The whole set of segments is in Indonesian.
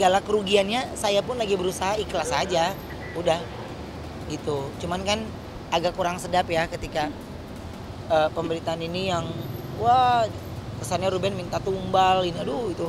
segala kerugiannya saya pun lagi berusaha ikhlas aja, udah gitu. Cuman kan agak kurang sedap ya ketika pemberitaan ini yang wah kesannya Ruben minta tumbal ini, aduh itu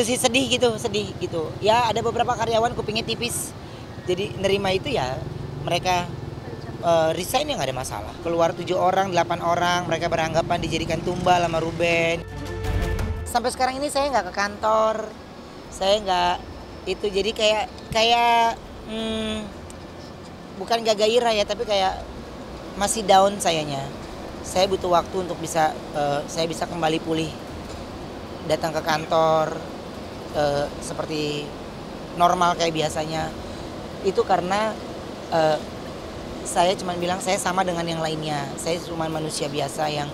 sih sedih gitu ya. Ada beberapa karyawan kupingnya tipis jadi nerima itu ya, mereka resign ya nggak ada masalah. Keluar 7 orang 8 orang, mereka beranggapan dijadikan tumbal sama Ruben. Sampai sekarang ini saya nggak ke kantor, saya nggak itu, jadi kayak bukan gak gairah ya, tapi kayak masih down sayanya. Saya butuh waktu untuk saya bisa kembali pulih, datang ke kantor seperti normal kayak biasanya. Itu karena saya cuma bilang saya sama dengan yang lainnya, saya cuma manusia biasa yang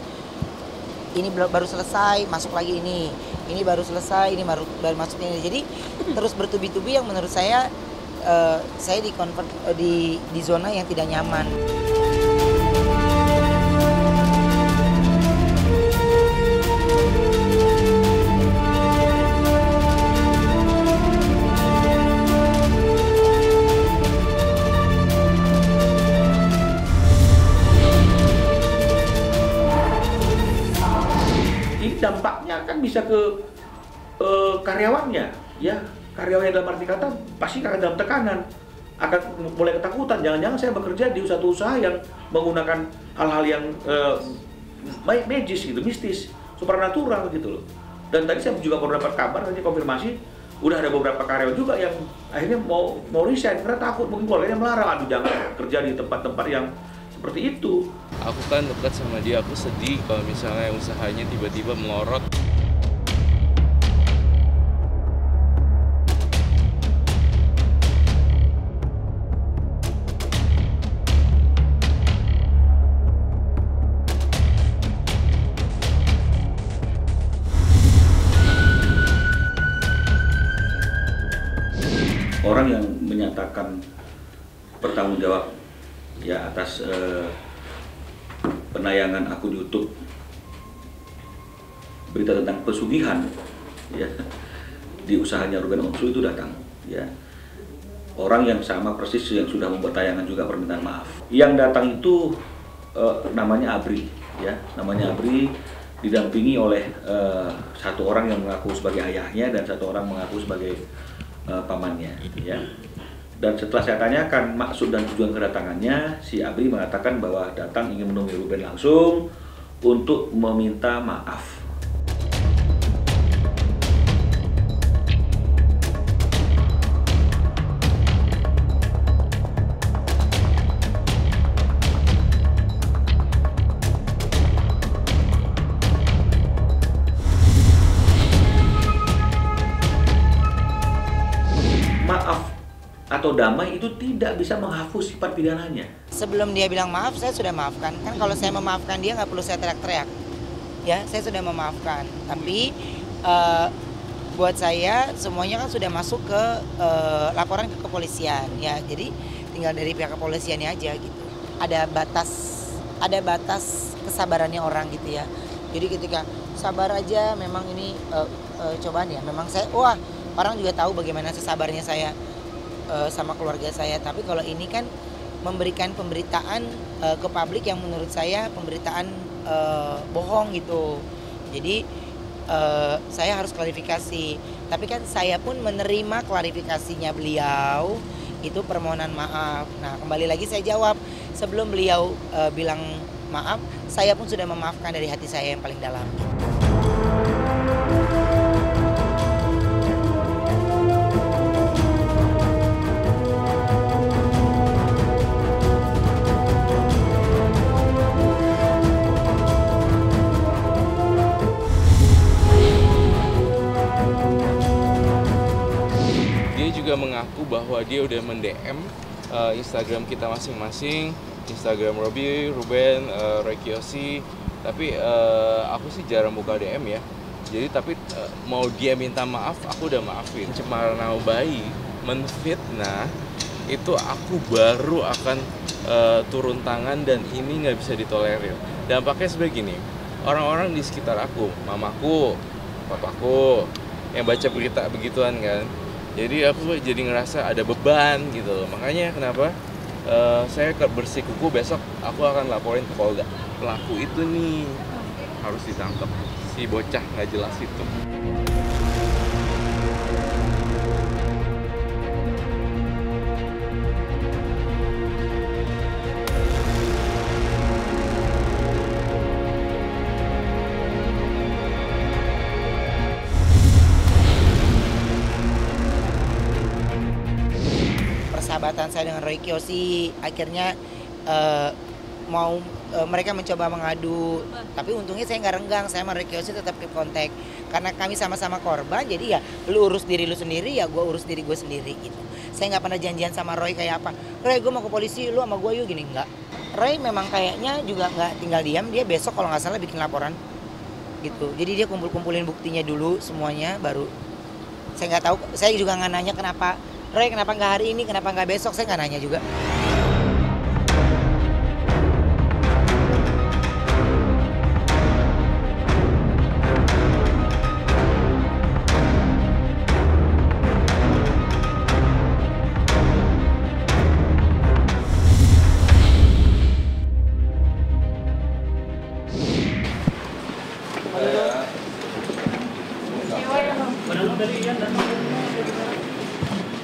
ini baru selesai masuk lagi, ini baru selesai, ini baru masuk ini. Jadi terus bertubi-tubi yang menurut saya di zona yang tidak nyaman. Dampaknya kan bisa ke karyawannya, ya. Karyawan dalam arti kata pasti akan dalam tekanan, akan mulai ketakutan. Jangan-jangan saya bekerja di satu usaha yang menggunakan hal-hal yang magis gitu, mistis, supernatural gitu loh. Dan tadi saya juga baru dapat kabar, tadi konfirmasi, udah ada beberapa karyawan juga yang akhirnya mau resign karena takut, mungkin keluarganya melarang, aduh jangan kerja di tempat-tempat yang seperti itu. Aku kan dekat sama dia, aku sedih kalau misalnya usahanya tiba-tiba melorot. Orang yang menyatakan bertanggung jawab ya atas penayangan akun YouTube berita tentang pesugihan ya di usahanya Ruben Onsu itu datang ya. Orang yang sama persis yang sudah membuat tayangan juga permintaan maaf. Yang datang itu namanya Abri ya, namanya Abri, didampingi oleh satu orang yang mengaku sebagai ayahnya dan satu orang mengaku sebagai pamannya ya. Dan setelah saya tanyakan maksud dan tujuan kedatangannya, si Abri mengatakan bahwa datang ingin menemui Ruben langsung untuk meminta maaf. Maaf atau damai itu tidak bisa menghapus sifat pidananya. Sebelum dia bilang maaf, saya sudah maafkan. Kan kalau saya memaafkan dia nggak perlu saya teriak-teriak. Ya, saya sudah memaafkan. Tapi buat saya semuanya kan sudah masuk ke laporan ke kepolisian. Ya, jadi tinggal dari pihak kepolisiannya aja gitu. Ada batas kesabarannya orang gitu ya. Jadi ketika sabar aja, memang ini cobaan ya. Memang orang juga tahu bagaimana sesabarnya saya sama keluarga saya. Tapi kalau ini kan memberikan pemberitaan ke publik yang menurut saya pemberitaan bohong gitu. Jadi saya harus klarifikasi. Tapi kan saya pun menerima klarifikasinya beliau, itu permohonan maaf. Nah, kembali lagi saya jawab, sebelum beliau bilang maaf, saya pun sudah memaafkan dari hati saya yang paling dalam. Juga mengaku bahwa dia udah men-DM Instagram kita masing-masing, Instagram Robi, Ruben, Roy Kiyoshi. Tapi aku sih jarang buka DM ya. Jadi tapi mau dia minta maaf, aku udah maafin. Cemaran nama baik, menfitnah, itu aku baru akan turun tangan dan ini nggak bisa ditolerir. Dampaknya seperti gini, orang-orang di sekitar aku, mamaku, papaku, yang baca berita begituan kan, Jadi aku jadi ngerasa ada beban gitu loh. Makanya kenapa saya bersikukuh besok aku akan laporin ke Polda. Pelaku itu nih harus ditangkap, si bocah nggak jelas itu. Persahabatan saya dengan Roy Kiyoshi akhirnya mereka mencoba mengadu, tapi untungnya saya nggak renggang, saya sama Roy Kiyoshi tetap keep kontak karena kami sama-sama korban. Jadi ya lu urus diri lu sendiri, ya gue urus diri gue sendiri gitu. Saya nggak pernah janjian sama Roy kayak apa, Roy gue mau ke polisi, lu sama gue yuk, gini, nggak. Roy memang kayaknya juga nggak tinggal diam, dia besok kalau nggak salah bikin laporan gitu. Jadi dia kumpulin buktinya dulu semuanya, baru saya nggak tahu, saya juga nggak nanya kenapa Roy kenapa nggak hari ini, kenapa nggak besok, saya nggak nanya juga.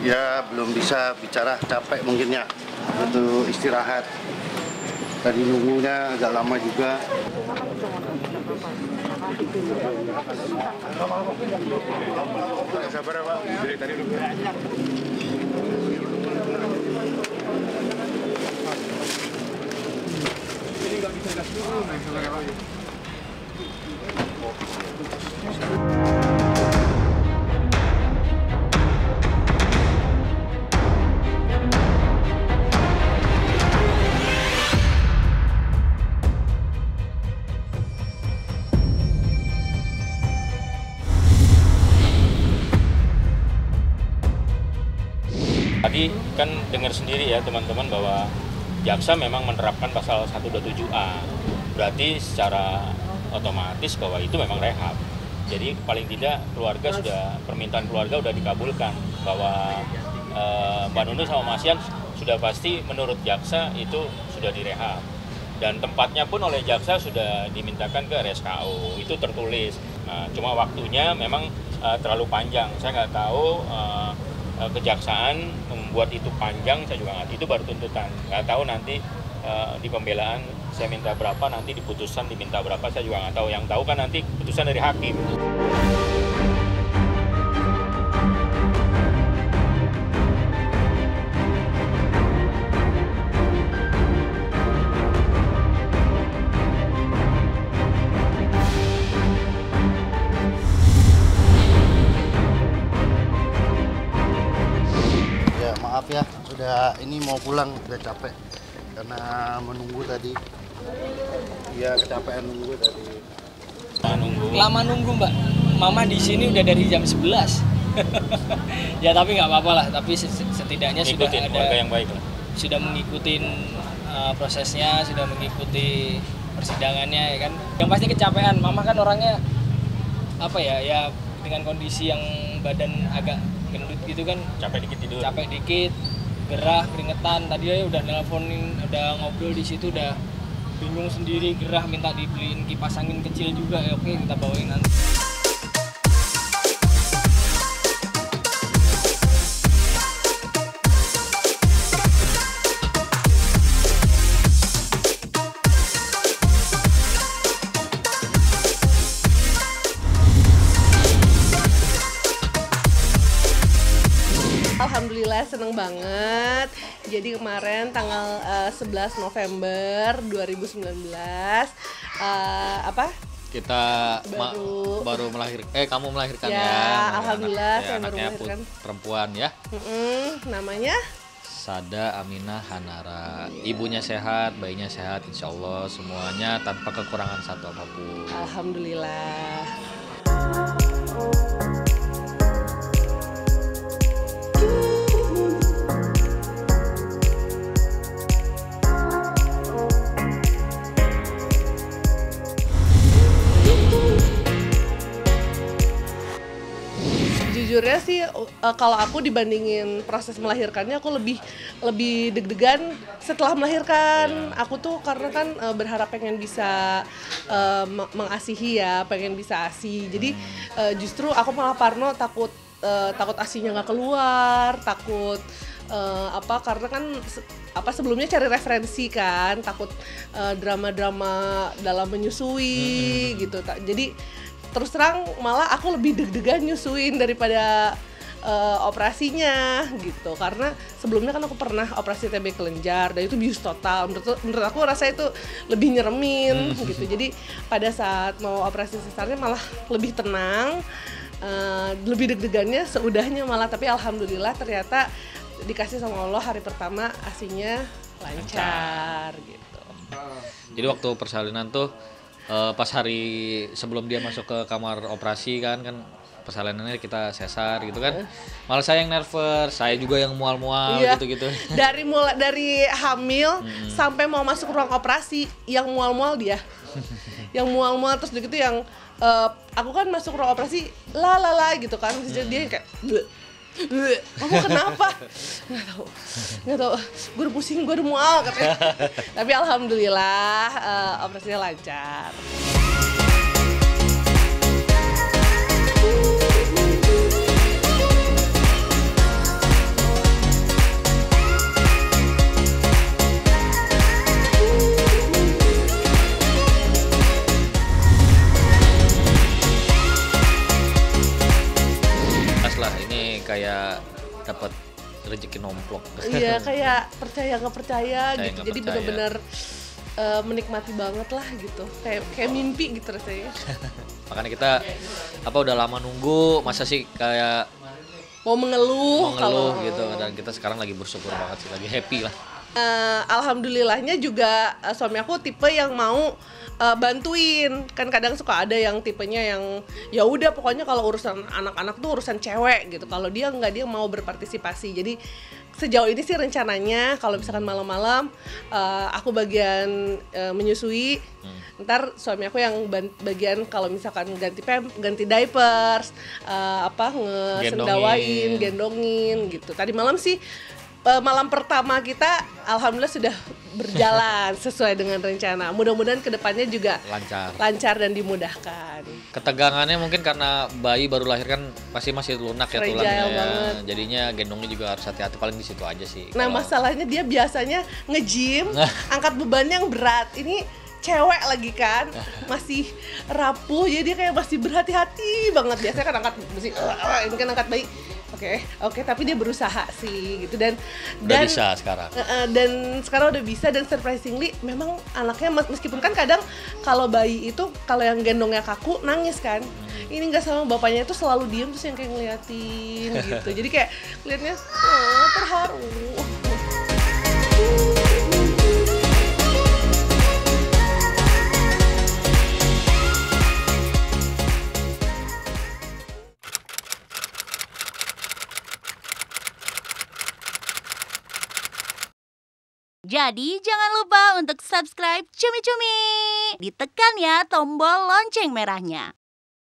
Ya belum bisa bicara, capek mungkin ya, butuh istirahat. Tadi nunggunya agak lama juga. Sabar ya Pak, dari tadi nunggu. Ini nggak bisa gas dulu, sabar ya Pak. Tadi kan dengar sendiri ya teman-teman bahwa jaksa memang menerapkan pasal 127A. Berarti secara otomatis bahwa itu memang rehab. Jadi paling tidak permintaan keluarga sudah dikabulkan bahwa Mbak Nunung sama Mas Yan sudah pasti menurut jaksa itu sudah direhab. Dan tempatnya pun oleh jaksa sudah dimintakan ke RSKO, itu tertulis. Nah, cuma waktunya memang terlalu panjang. Saya nggak tahu kejaksaan membuat itu panjang, saya juga nggak, itu baru tuntutan. Nggak tahu nanti di pembelaan saya minta berapa, nanti di putusan diminta berapa, saya juga nggak tahu. Yang tahu kan nanti putusan dari hakim. Maaf ya, sudah ini mau pulang, udah capek karena menunggu tadi. Iya, kecapean nunggu tadi. Lama nunggu Mbak. Mama di sini udah dari jam 11. Ya tapi nggak apa-apa lah. Tapi setidaknya sudah ada keluarga yang baik lah. Sudah mengikuti prosesnya, sudah mengikuti persidangannya, ya kan. Yang pasti kecapean. Mama kan orangnya apa ya dengan kondisi yang badan agak gendut gitu kan, capek dikit, gerah, keringetan. Tadi ya udah nelponin, udah ngobrol di situ, udah bingung sendiri, gerah, minta dibeliin kipas angin kecil juga. Ya oke, kita bawain nanti. Alhamdulillah seneng banget. Jadi kemarin tanggal 11 November 2019 kita baru melahirkan, kamu melahirkan ya. Alhamdulillah saya baru anaknya melahirkan. Perempuan ya. Namanya Sada Aminah Hanara. Ibunya sehat, bayinya sehat, insya Allah semuanya tanpa kekurangan satu apapun. Alhamdulillah. Sejujurnya sih kalau aku dibandingin proses melahirkannya, aku lebih deg-degan setelah melahirkan. Aku tuh karena kan berharap pengen bisa mengasihi ya, pengen bisa ASI. Jadi justru aku malah parno, takut ASInya nggak keluar, takut karena kan sebelumnya cari referensi kan, takut drama-drama dalam menyusui gitu. Jadi terus terang malah aku lebih deg-degan nyusuin daripada operasinya gitu, karena sebelumnya kan aku pernah operasi TB kelenjar dan itu bius total. Menurut aku rasa itu lebih nyeremin gitu. Jadi pada saat mau operasi sesarnya malah lebih tenang, lebih deg-degannya seudahnya malah. Tapi alhamdulillah ternyata dikasih sama Allah hari pertama ASInya lancar gitu. Jadi waktu persalinan tuh pas hari sebelum dia masuk ke kamar operasi kan persalinannya kita sesar gitu kan, malah saya yang nervous, saya juga yang mual-mual gitu. Dari hamil sampai mau masuk ruang operasi, yang mual-mual dia, yang mual-mual terus begitu yang aku kan masuk ruang operasi la gitu kan, dia kayak kamu kenapa? Nggak tahu. Gue udah pusing, gue udah mual katanya. Tapi alhamdulillah operasinya lancar. Kayak dapat rezeki nomplok. Iya, kayak percaya nggak percaya gitu. Jadi benar-benar menikmati banget lah gitu. Kayak mimpi gitu rasanya. Makanya kita udah lama nunggu, masa sih kayak mau mengeluh kalau gitu. Dan kita sekarang lagi bersyukur banget sih, lagi happy lah. Alhamdulillahnya juga suami aku tipe yang mau bantuin. Kan kadang suka ada yang tipenya yang ya udah pokoknya kalau urusan anak-anak tuh urusan cewek gitu. Kalau dia enggak, dia mau berpartisipasi. Jadi sejauh ini sih rencananya kalau misalkan malam-malam aku bagian menyusui, ntar suami aku yang bagian kalau misalkan ganti diapers, ngesendawain, gendongin gitu. Tadi malam sih malam pertama kita alhamdulillah sudah berjalan sesuai dengan rencana. Mudah-mudahan kedepannya juga lancar dan dimudahkan. Ketegangannya mungkin karena bayi baru lahir kan pasti masih lunak ya tulangnya ya. Jadinya gendongnya juga harus hati-hati, paling di situ aja sih. Nah, masalahnya dia biasanya nge-gym, angkat beban yang berat. Ini cewek lagi kan, masih rapuh, jadi dia kayak masih berhati-hati banget. Biasanya kan angkat ini kan angkat bayi. Oke, tapi dia berusaha sih gitu dan bisa sekarang. Dan sekarang udah bisa, dan surprisingly memang anaknya meskipun kan kadang kalau bayi itu kalau yang gendongnya kaku nangis kan. Ini nggak sama bapaknya itu selalu diem terus yang kayak ngeliatin gitu. Jadi kayak liatnya terharu. Jadi jangan lupa untuk subscribe Cumi Cumi. Ditekan ya tombol lonceng merahnya.